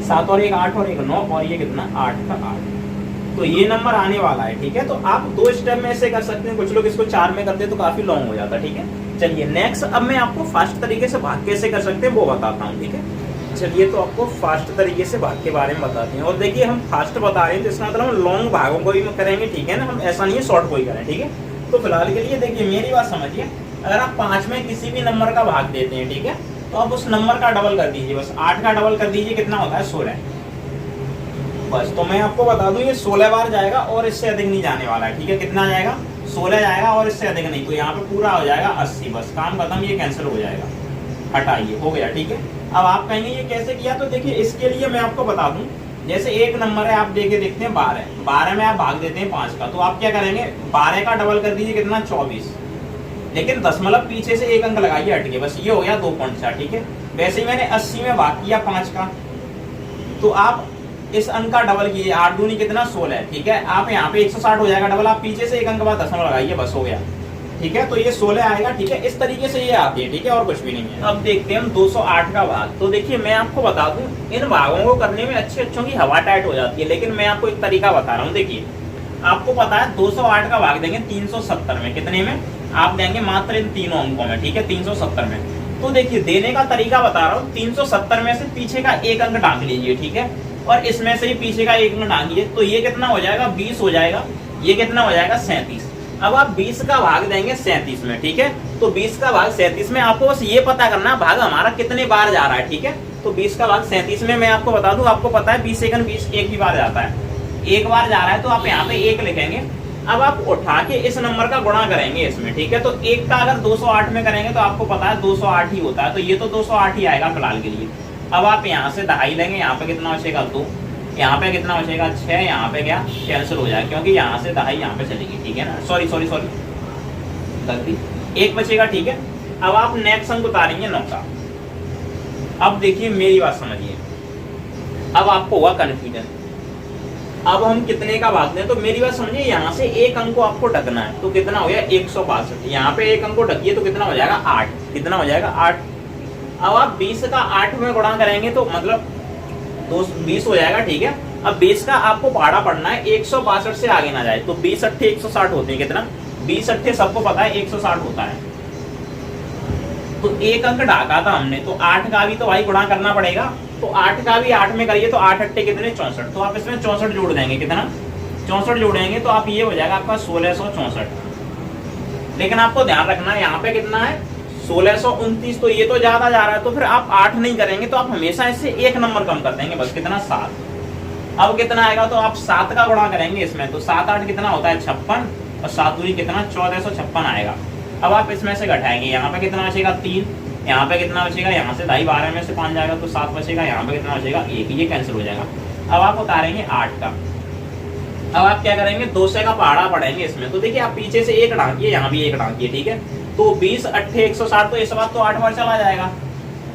7 और 1 8 और 1 9 और ये कितना, 8 का 8। तो ये नंबर आने वाला है, ठीक है। तो आप 2 स्टेप में ऐसे कर सकते हैं, कुछ लोग इसको 4 में करते हैं तो काफी लॉन्ग हो जाता है, ठीक है। चलिए नेक्स्ट, अब मैं आपको फास्ट तरीके से भाग कैसे कर सकते हैं वो बताता हूँ, ठीक है। चलिए तो आपको फास्ट तरीके से भाग के बारे में बताते हैं। और देखिए हम फास्ट बता रहे हैं तो इसका मतलब हम लॉन्ग भागों को भी करेंगे, ठीक है ना, हम ऐसा नहीं है शॉर्ट को ही करें, ठीक है। तो फिलहाल के लिए देखिए मेरी बात समझिए, अगर आप 5 में किसी भी नंबर का भाग देते हैं, ठीक है, तो आप उस नंबर का डबल कर दीजिए, बस 8 का डबल कर दीजिए, कितना होता है, 16। बस तो मैं आपको बता दूं ये 16 बार जाएगा और इससे अधिक नहीं जाने वाला है, ठीक है। कितना जाएगा, 16 जाएगा और इससे अधिक नहीं, तो यहाँ पे पूरा हो जाएगा 80, बस काम खत्म, ये कैंसिल हो जाएगा, हटाइए, हो गया, ठीक है। अब आप कहेंगे ये कैसे किया, तो देखिए इसके लिए मैं आपको बता दूं, जैसे एक नंबर है, आप देखे देखते हैं 12, 12 में आप भाग देते हैं 5 का, तो आप क्या करेंगे, 12 का डबल कर दीजिए, कितना, 24, लेकिन दशमलव पीछे से 1 अंक लगाइए हट के, बस ये हो गया 2.4, ठीक है। वैसे ही मैंने 80 में भाग किया 5 का, तो आप इस अंक का डबल कीजिए, 8 दूनी कितना, 16, ठीक है। आप यहाँ पे 160 हो जाएगा डबल, आप पीछे से 1 अंक बाद दशमलव लगाइए, बस हो गया, ठीक है। तो ये 16 आएगा, ठीक है। इस तरीके से ये आती है, ठीक है, और कुछ भी नहीं है। अब देखते हैं हम 208 का भाग। तो देखिए मैं आपको बता दूं, इन भागों को करने में अच्छे अच्छों की हवा टाइट हो जाती है, लेकिन मैं आपको एक तरीका बता रहा हूँ। देखिए आपको पता है 208 का भाग देंगे 370 में, कितने में, आप देंगे मात्र इन तीनों अंकों में, ठीक है, 370 में। तो देखिए देने का तरीका बता रहा हूँ, 370 में से पीछे का 1 अंक डांग लीजिए, ठीक है, और इसमें से ही पीछे का 1 अंक डांगिए, तो ये कितना हो जाएगा, 20 हो जाएगा, ये कितना हो जाएगा, 37। अब आप 20 का भाग देंगे 37 में, ठीक है। तो 20 का भाग 37 में आपको बस ये पता करना भाग हमारा कितने बार जा रहा है, ठीक है। तो 20 का भाग 37 में मैं आपको बता दूं, आपको पता है 20 सेकंड 20 एक ही बार जाता है, एक बार जा रहा है, तो आप यहाँ पे 1 लिखेंगे। अब आप उठा के इस नंबर का गुणा करेंगे इसमें, ठीक है। तो 1 का अगर 208 में करेंगे तो आपको पता है 208 ही होता है, तो ये तो 208 ही आएगा फिलहाल के लिए। अब आप यहाँ से दहाई लेंगे, यहाँ पे कितना बचेगा, 2, यहाँ पे कितना बचेगा, 6, यहाँ पे क्या कैंसिल हो जाएगा, क्योंकि यहाँ से दहाई यहाँ पे चलेगी, ठीक है ना, सॉरी गलती, 1 बचेगा, ठीक है। अब आप नेक्स्ट अंक उतारेंगे 9 का। अब देखिए मेरी बात समझिए, अब आपको हुआ कन्फ्यूजन, अब हम कितने का भाग दें, तो मेरी बात समझिए, यहाँ से 1 अंक को आपको ढकना है, तो कितना हो गया, 162, यहाँ पे 1 अंक को ढकिए तो कितना हो जाएगा, 8, कितना हो जाएगा, 8। अब आप 20 का 8 में गुणा करेंगे तो मतलब 20 हो जाएगा, ठीक है। अब 20 का आपको पहाड़ा पड़ना है 162 से आगे ना जाए, तो 20 अट्ठे 160 होते हैं, कितना, 20 अट्ठे सबको पता है 160 होता है। तो 1 अंक ढाका था हमने, तो 8 का भी तो भाई गुणा करना पड़ेगा, तो 8 का भी 8 में करिए, तो 8 अट्ठे कितने, 64, तो आप इसमें 64 जोड़ देंगे, कितना, 64 जोड़ेंगे तो आप ये हो जाएगा आपका 1664। लेकिन आपको ध्यान रखना है यहाँ पे कितना है, 1629, तो ये तो ज्यादा जा रहा है, तो फिर आप 8 नहीं करेंगे, तो आप हमेशा इससे 1 नंबर कम कर देंगे, बस कितना, 7। अब कितना आएगा, तो आप 7 का गुणा करेंगे इसमें, तो 7 8 कितना होता है, 56, और 7 दूनी कितना, 1456 आएगा। अब आप इसमें से घटाएंगे, यहाँ पे कितना बचेगा, 3, यहाँ पे कितना बचेगा, यहाँ से 2.5 12 में से 5 जाएगा तो 7 बचेगा, यहाँ पे कितना बचेगा, 1, ये कैंसिल हो जाएगा। अब आप उतारेंगे 8 का। अब आप क्या करेंगे, 200 का पहाड़ा पढ़ेंगे इसमें, तो देखिए आप पीछे से 1 ढांकिए, यहाँ भी 1 ढांकिए, ठीक है। तो 20 अट्ठे 160, तो इस बार तो 8 बार चला जाएगा,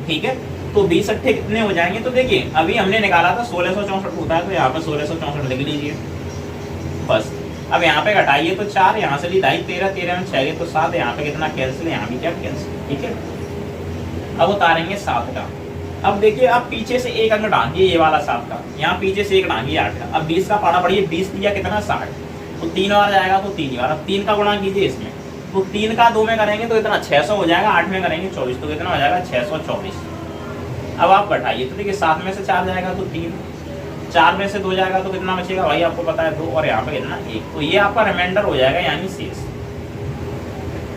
ठीक है। तो 20 अट्ठे कितने हो जाएंगे, तो देखिए अभी हमने निकाला था 1664 होता है, तो यहाँ पे 1664 लिख लीजिए बस। अब यहाँ पे घटाइए तो 4, यहाँ से ली 2.5 13, 13 में 6 तो 7, यहाँ पे कितना कैंसिल, यहाँ भी क्या कैंसिल, ठीक है। अब उतारेंगे 7 का। अब देखिए, अब पीछे से एक अंक डालिए, ये वाला 7 का, यहाँ पीछे से एक डालिए 8 का। अब 20 का पाड़ा पड़िए, 20 दिया कितना 60, तो 3 बार जाएगा तो 3 बार। अब 3 का गुणा कीजिए इसमें, तो 3 का 2 में करेंगे तो इतना 600 हो जाएगा, 8 में करेंगे 24, तो कितना हो जाएगा 624। अब आप घटाइए, तो देखिए 7 में से 4 जाएगा तो 3, 4 में से 2 जाएगा तो कितना बचेगा भाई, आपको पता है 2, और यहाँ पे कितना 1, तो ये आपका रिमाइंडर हो जाएगा यानी शेष।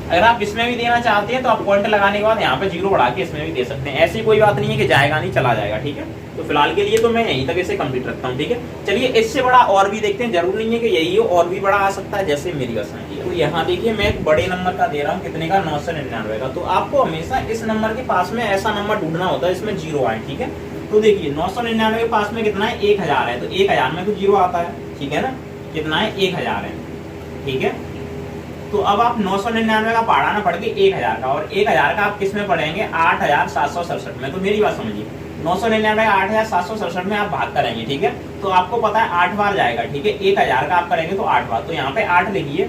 अगर आप इसमें भी देना चाहते हैं तो आप पॉइंट लगाने के बाद यहाँ पे 0 बढ़ा के इसमें भी दे सकते हैं, ऐसी कोई बात नहीं है कि जाएगा नहीं चला जाएगा, ठीक है। तो फिलहाल के लिए तो मैं यहीं तक इसे कंप्लीट रखता हूँ, ठीक है। चलिए इससे बड़ा और भी देखते हैं, जरूर नहीं है कि यही हो, और भी बड़ा आ सकता है, जैसे मेरी बात समझिए। तो यहाँ देखिए मैं एक बड़े नंबर का दे रहा हूँ, कितने का 999 का। तो आपको हमेशा इस नंबर के पास में ऐसा नंबर ढूंढना होता है इसमें 0 आए, ठीक है। तो देखिए 999 के पास में कितना है, 1000 है, तो 1000 में तो 0 आता है, ठीक है ना। कितना है 1000 है, ठीक है। तो अब आप 999 का पढ़ा ना पढ़ के 1000 का, और 1000 का आप किस में पढ़ेंगे 8767 में। तो मेरी बात समझिए, 999 8767 में आप भाग करेंगे, ठीक है। तो आपको पता है 8 बार जाएगा, ठीक है। 1000 का आप करेंगे तो 8 बार, तो यहाँ पे 8 लिखिए।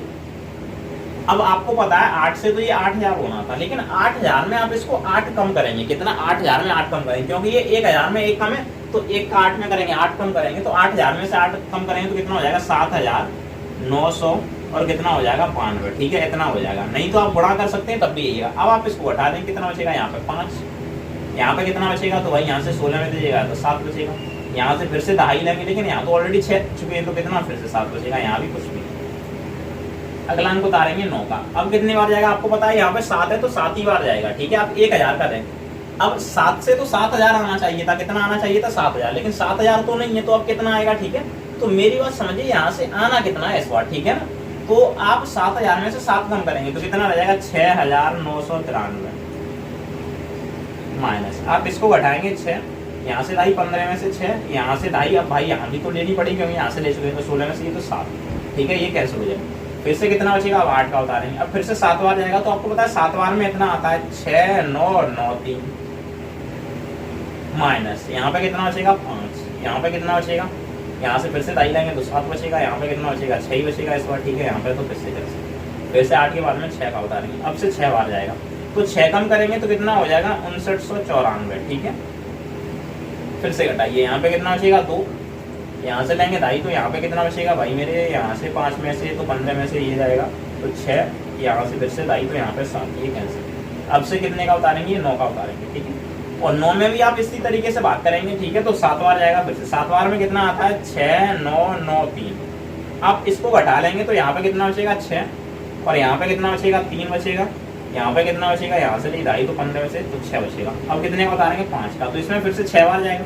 अब आपको पता है 8 से तो ये 8000 होना था, लेकिन 8000 में आप इसको 8 कम करेंगे, कितना 8000 में 8 कम करेंगे, क्योंकि ये 1000 में 1 कम है, तो 1 का 8 में करेंगे, 8 कम करेंगे, तो 8000 में से 8 कम करेंगे तो कितना हो जाएगा 7900, और कितना हो जाएगा 92, ठीक है। इतना हो जाएगा, नहीं तो आप गुणा कर सकते हैं तब भी यही है। अब आप इसको हटा देंगे, कितना बचेगा यहाँ पे 5, यहाँ पे कितना बचेगा, तो भाई यहाँ से 16 में दीजिएगा तो 7 बचेगा, यहाँ से फिर से 2.5 लेंगे, लेकिन यहाँ तो ऑलरेडी 6 चुके हैं, तो कितना फिर से 7 बचेगा, यहाँ भी कुछ भी। अगला अंक उतारेंगे 9 का। अब कितनी बार जाएगा आपको पता है, यहाँ पे 7 है तो 7 ही बार जाएगा, ठीक है। आप 1000 का देंगे, अब 7 से तो 7000 आना चाहिए था, कितना आना चाहिए था 7000, लेकिन 7000 तो नहीं है, तो अब कितना आएगा, ठीक है। तो मेरी बात समझिए, यहाँ से आना कितना है इस बार, ठीक है ना। तो आप 7000 में से 7 कम करेंगे तो कितना रह जाएगा 6993 माइनस, आप इसको घटाएंगे 6, यहाँ से 2.5 15 में से 6, यहाँ से 2.5, अब भाई यहाँ भी तो लेनी पड़ेगी क्योंकि यहाँ से ले चुके हैं, तो 16 में से ये तो 7, ठीक है। ये कैसे हो जाएगा, फिर से कितना बचेगा, अब 8 का उतारेंगे, अब फिर से 7 बार जाएगा, तो आपको पता है 7 बार में इतना आता है 6993 माइनस, यहाँ पे कितना बचेगा 5, यहाँ पे कितना बचेगा, यहाँ से फिर से 2.5 लेंगे तो 7 बचेगा, यहाँ पे कितना बचेगा 6 ही बचेगा इस बार, ठीक है। यहाँ पे तो फिर से 8 के बाद में 6 का उतारेंगे, अब से 6 बार जाएगा, तो 6 कम करेंगे तो कितना हो जाएगा 5994, ठीक है। फिर से घटाइए, यहाँ पे कितना बचेगा 2, यहाँ से लेंगे 2.5, तो यहाँ पे कितना बचेगा भाई मेरे, यहाँ से 5 में से तो 15 में से ये जाएगा, तो 6, यहाँ से फिर से 2.5, तो यहाँ पे 7, ये कैंसिल। अब से कितने का उतारेंगे, 9 का उतारेंगे, ठीक है। और 9 में भी आप इसी तरीके से बात करेंगे, ठीक है। तो 7 बार जाएगा, फिर से 7 बार में कितना आता है 6993, आप इसको घटा लेंगे तो यहाँ पे कितना बचेगा 6, और यहाँ पे कितना बचेगा 3 बचेगा, यहाँ पे कितना बचेगा, यहाँ से 2.5 तो 15 में से तो 6 बचेगा। अब कितने का उतारेंगे 5 का, तो इसमें फिर से 6 बार जाएगा,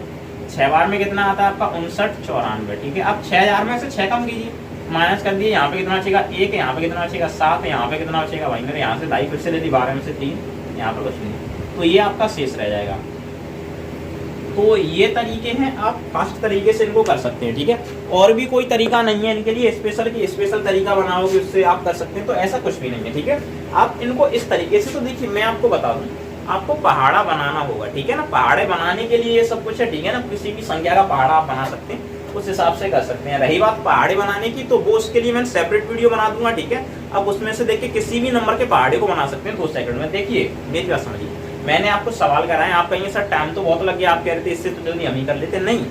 6 बार में कितना आता है आपका 5994, ठीक है। अब 6000 में से 6 कम कीजिए, माइनस कर दिए, यहाँ पे कितना बचेगा 1, यहाँ पे कितना बचेगा 7, यहाँ पे कितना बचेगा भाई मेरे, यहाँ से 2.5 फिर से ले ली, 12 में से 3, यहाँ पे कुछ नहीं, तो ये आपका शेष रह जाएगा। तो ये तरीके हैं, आप फास्ट तरीके से इनको कर सकते हैं, ठीक है। और भी कोई तरीका नहीं है इनके लिए स्पेशल की स्पेशल तरीका बनाओगे उससे आप कर सकते हैं, तो ऐसा कुछ भी नहीं है, ठीक है। आप इनको इस तरीके से, तो देखिए मैं आपको बता दूं, आपको पहाड़ा बनाना होगा, ठीक है ना। पहाड़े बनाने के लिए ये सब कुछ है, ठीक है ना। किसी भी संख्या का पहाड़ा आप बना सकते हैं, उस हिसाब से कर सकते हैं। रही बात पहाड़े बनाने की, तो वो उसके लिए मैं सेपरेट वीडियो बना दूंगा, ठीक है। अब उसमें से देखिए किसी भी नंबर के पहाड़े को बना सकते हैं 2 सेकंड में। देखिए मेरी बात समझिए, मैंने आपको सवाल कराए, आप कहेंगे सर टाइम तो बहुत लग गया, आप कह रहे थे इससे तो जल्दी हम ही कर लेते, नहीं,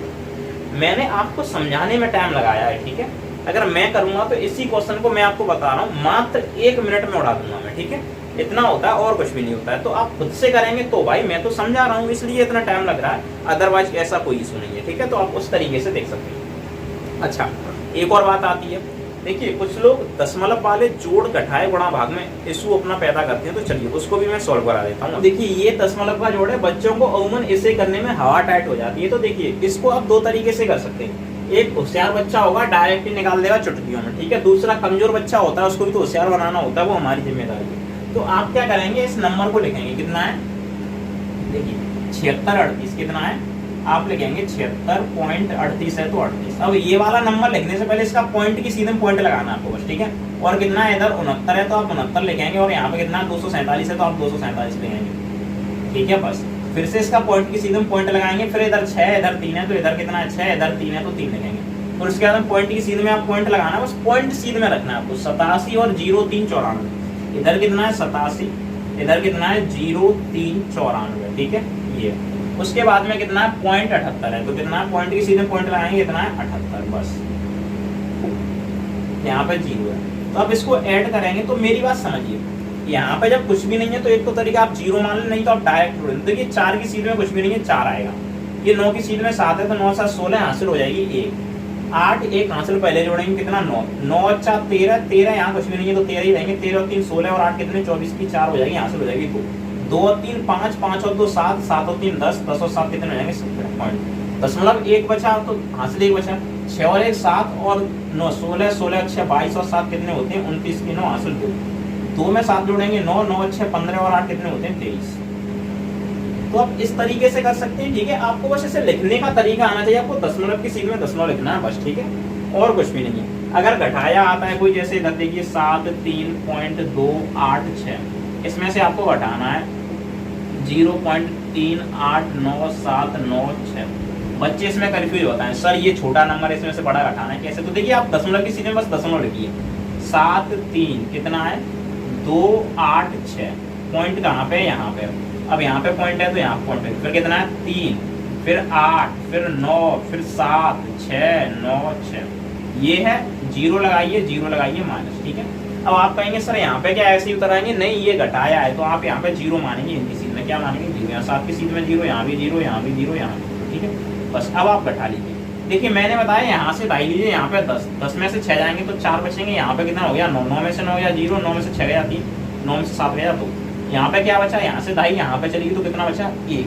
मैंने आपको समझाने में टाइम लगाया है, ठीक है। अगर मैं करूंगा तो इसी क्वेश्चन को मैं आपको बता रहा हूँ मात्र 1 मिनट में उड़ा दूंगा मैं, ठीक है। इतना होता है और कुछ भी नहीं होता है। तो आप खुद से करेंगे तो भाई मैं तो समझा रहा हूँ इसलिए इतना टाइम लग रहा है, अदरवाइज ऐसा कोई इशू नहीं है, ठीक है। तो आप उस तरीके से देख सकते हैं। अच्छा, एक और बात आती है, देखिए कुछ लोग दशमलव वाले जोड़ घटाए गुणा भाग में इशू अपना पैदा करते हैं, तो चलिए उसको भी मैं सॉल्व करा देता हूँ। देखिए ये दशमलव का जोड़ है, बच्चों को अमूमन इसे करने में हवा टाइट हो जाती है। तो देखिए इसको आप 2 तरीके से कर सकते हैं। एक होशियार बच्चा होगा, डायरेक्ट ही निकाल देगा चुटकियों में, ठीक है। दूसरा कमजोर बच्चा होता है, उसको भी तो होशियार बनाना होता है, वो हमारी जिम्मेदारी है। तो आप क्या करेंगे, इस नंबर को लिखेंगे, कितना है देखिए 7638, कितना है आप लिखेंगे 76.38 है, तो 38। अब ये वाला नंबर लिखने से पहले इसका पॉइंट की सीधे पॉइंट लगाना है आपको बस, ठीक है। और कितना है इधर 69 है, तो आप 69 लिखेंगे, और यहाँ पे कितना 247 है, तो आप 247 लिखेंगे, ठीक है। बस फिर से इसका पॉइंट की सीधे पॉइंट लगाएंगे, फिर इधर 6 इधर 3 है, तो इधर कितना है 6, इधर 3 है तो 3 लिखेंगे। और उसके बाद पॉइंट की सीधे में आप पॉइंट लगाना है, बस पॉइंट सीधे में रखना है आपको। 87 और 0394, इधर कितना है 87, इधर कितना है 0394, ठीक है। ये उसके बाद में कितना है 0.78 है, तो कितना है पॉइंट की सीधे पॉइंट लगाएंगे, कितना है 78, बस यहाँ पे 0 है। तो अब इसको ऐड करेंगे, तो मेरी बात समझिए, यहाँ पे जब कुछ भी नहीं है तो एक तो तरीका आप 0 मान लें, नहीं तो आप डायरेक्ट जोड़ लें। देखिए 4 की सीध में कुछ भी नहीं है, 4 आएगा, ये 9 की सीध में 7 है, तो 9 7 16 हासिल हो जाएगी 1, 8 1 हासिल पहले जोड़ेंगे, कितना 9, 9 अच्छा 13, 13 यहाँ कुछ भी नहीं है तो 13 ही रहेंगे, 13 और 3 16 और 8 कितने 24 की 4 हो जाएगी, हासिल हो जाएगी 2, 2 और 3 5, 5 और 2 7, 7 और 3 10, 10 और 7 कितने हो जाएंगे 17 पॉइंट, दशमलव 1 बचा तो हासिल 1 बचा, 6 और 1 7 और 9 16, 16 6 22 और 7 कितने होते हैं 29 की 9 हासिल 2 में 7 जोड़ेंगे 9, 9 6 15 और 8 कितने होते हैं 23। तो आप इस तरीके से कर सकते हैं, ठीक है। आपको बस इसे लिखने का तरीका आना चाहिए, आपको दशमलव की सीध में दशमलव लिखना है बस, ठीक है, और कुछ भी नहीं है। अगर घटाया आता है कोई, जैसे इधर देखिए 7 3.286, इसमें से आपको घटाना है 0.389796। बच्चे इसमें कंफ्यूज होता है, सर ये छोटा नंबर इसमें से बड़ा घटाना है कैसे, तो देखिए आप दशमलव की सीध में बस दशमलव लिखिए, 7 3 कितना है 286, पॉइंट कहाँ पे, यहाँ पे, अब यहाँ पे पॉइंट है तो यहाँ पॉइंट है, फिर कितना है 3, फिर 8, फिर 9, फिर 7 6 9 6, ये है 0 लगाइए, 0 लगाइए माइनस, ठीक है। अब आप कहेंगे सर यहाँ पे क्या ऐसे ही उतर आएंगे, नहीं ये घटाया है, तो आप यहाँ पे 0 मानेंगे, इनकी सीध में क्या मानेंगे 0, यहाँ 7 की सीध में 0, यहाँ भी 0, यहाँ भी 0, यहाँ भी 0, ठीक है। बस अब आप घटा लीजिए, देखिए मैंने बताया यहाँ से ढाई लीजिए, यहाँ पे 10, 10 में से 6 जाएंगे तो 4 बचेंगे, यहाँ पे कितना हो गया 9, 9 में से 9 गया 0, 9 में से 6 गया 3, 9 में से 7 गया 2, यहाँ पे क्या बचा, यहाँ से ढाई यहाँ पे चलेगी तो कितना बचा 1,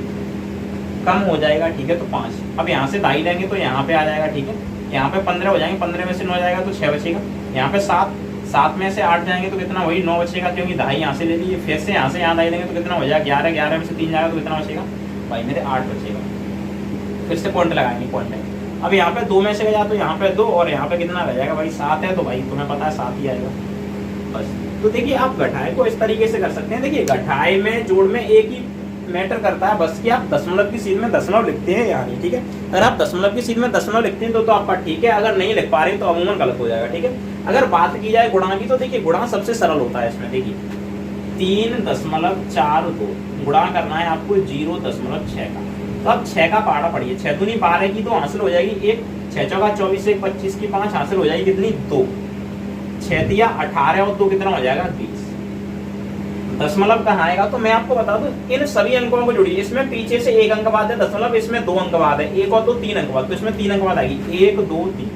कम हो जाएगा, ठीक है, तो 5। अब यहाँ से ढाई लेंगे तो यहाँ पे आ जाएगा, ठीक है, यहाँ पे 15 हो जाएंगे, 15 में से 9 जाएगा तो 6 बचेगा, यहाँ पे 7, 7 में से 8 जाएंगे तो कितना वही 9 बचेगा, क्योंकि ढाई यहाँ से ले लीजिए, फिर से यहाँ से यहाँ ढाई लेंगे तो कितना हो जाएगा 11, 11 में से 3 जाएगा तो कितना बचेगा भाई मेरे 8 बचेगा, फिर से पॉइंट लगाएंगे, पॉइंट है। अब यहाँ पे 2 में से गया तो यहाँ पे 2 और यहाँ पे कितना रह जाएगा भाई 7 है, तो भाई तुम्हें पता है 7 ही आएगा बस। तो देखिए आप घटाए को इस तरीके से कर सकते हैं, देखिए घटाए में जोड़ में एक ही मैटर करता है बस कि आप दशमलव की सीध में दशमलव लिखते हैं या नहीं, ठीक है। अगर आप दशमलव की सीध में दशमलव लिखते हैं तो आपका ठीक है, अगर नहीं लिख पा रहे तो अमूमन गलत हो जाएगा, ठीक है। अगर बात की जाए गुणा की, तो देखिए गुणा सबसे सरल होता है इसमें, देखिए 3.42 गुणा करना है आपको 0.6 का, तो अब 6 का पारा पढ़िए, 6 दूनी 12 की 2 हासिल हो जाएगी 1, 6 चौका 24 1 25 की 5 हासिल हो जाएगी कितनी 2, 6 दिया 18 और 2 कितना हो जाएगा 20। दशमलव कहाँ आएगा, तो मैं आपको बता दूं इन सभी अंकों को जोड़िए, इसमें पीछे से 1 अंक बाद है दशमलव, इसमें 2 अंक बाद है, 1 और 2 3 अंक बाद, तो इसमें 3 अंक बाद आएगी 1 2 3,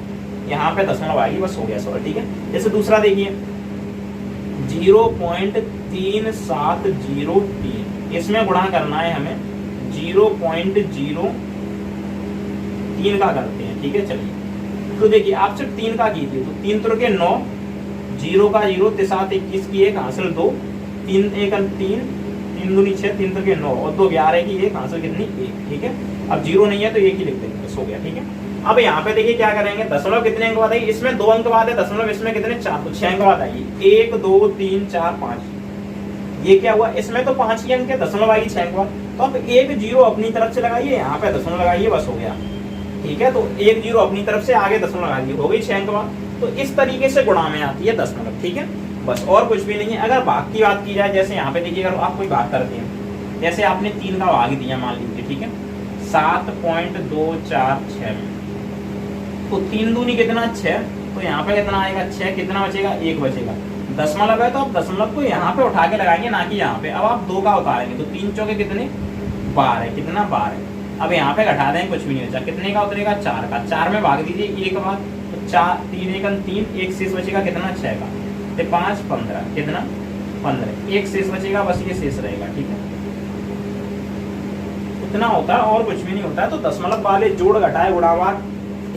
यहाँ पे दशमलव आएगी, बस हो गया सवाल, ठीक है। जैसे दूसरा देखिए 0.3703, इसमें गुणा करना है हमें 0.03 का करते हैं, ठीक है। चलिए तो देखिए आप सिर्फ 3 का कीजिए, तो 3 त्रिके 9, 0 का 0, 7 21 की 1 हासिल 2, 3 1 3, 3 दूनी 6, 3 त्रिके 9 और 2 11 की 1 हासिल कितनी 1, ठीक है। अब 0 नहीं है तो 1 ही लिख देंगे, बस हो गया, ठीक है। अब यहाँ पे देखिए क्या करेंगे, दशमलव कितने अंक बाद आएगी, इसमें 2 अंक बाद है दशमलव, इसमें कितने 4, तो 6 अंक बाद आएगी 1 2 3 4 5, ये क्या हुआ, इसमें तो 5 ही अंक है, दशमलव आएगी 6 अंक बाद, तो अब 1 0 अपनी तरफ से लगाइए, यहाँ पे दशमलव लगाइए, बस हो गया, ठीक है। तो 1 0 अपनी तरफ से आगे दशमलव लगा दी, हो गई 6 अंक बाद। तो इस तरीके से गुणा में आती है दशमलव, ठीक है, बस और कुछ भी नहीं है। अगर भाग की बात की जाए, जैसे यहाँ पे देखिए अगर आप कोई भाग करते हैं, जैसे आपने 3 का भाग दिया मान लीजिए, ठीक है, 7.246 में, तो 3 दूनी कितना 6, तो यहाँ पे कितना आएगा 6, कितना बचेगा 1 बचेगा, दशमलव है तो आप दशमलव को यहाँ पे उठा के लगाएंगे, ना कि यहाँ पे। अब आप 2 का उतारेंगे तो 3 चौके कितने 12, कितना 12, अब यहाँ पे घटा देंगे कुछ भी नहीं बचा, कितने का उतरेगा 4 का, 4 में भाग दीजिए 1 बार, तो 4 3 1 3, 1 शेष बचेगा कितना 6 का, तो 5 15 कितना 15, 1 शेष बचेगा, बस ये शेष रहेगा, ठीक है। इतना होता है और कुछ भी नहीं होता है। तो दशमलव वाले जोड़ घटाए गुणावार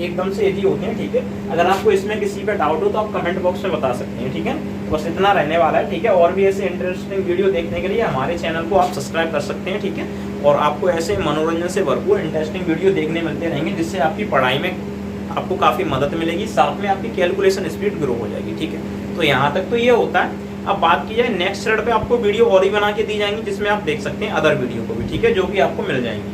एकदम से इजी होते हैं, ठीक है। अगर आपको इसमें किसी पे डाउट हो तो आप कमेंट बॉक्स में बता सकते हैं, ठीक है। बस इतना रहने वाला है, ठीक है। और भी ऐसे इंटरेस्टिंग वीडियो देखने के लिए हमारे चैनल को आप सब्सक्राइब कर सकते हैं, ठीक है। और आपको ऐसे मनोरंजन से भरपूर इंटरेस्टिंग वीडियो देखने मिलते रहेंगे, जिससे आपकी पढ़ाई में आपको काफ़ी मदद मिलेगी, साथ में आपकी कैलकुलेशन स्पीड ग्रो हो जाएगी, ठीक है। तो यहाँ तक तो ये होता है। अब बात की जाए नेक्स्ट थ्रेड पे आपको वीडियो और ही बना के दी जाएंगी, जिसमें आप देख सकते हैं अदर वीडियो को भी, ठीक है, जो कि आपको मिल जाएंगी।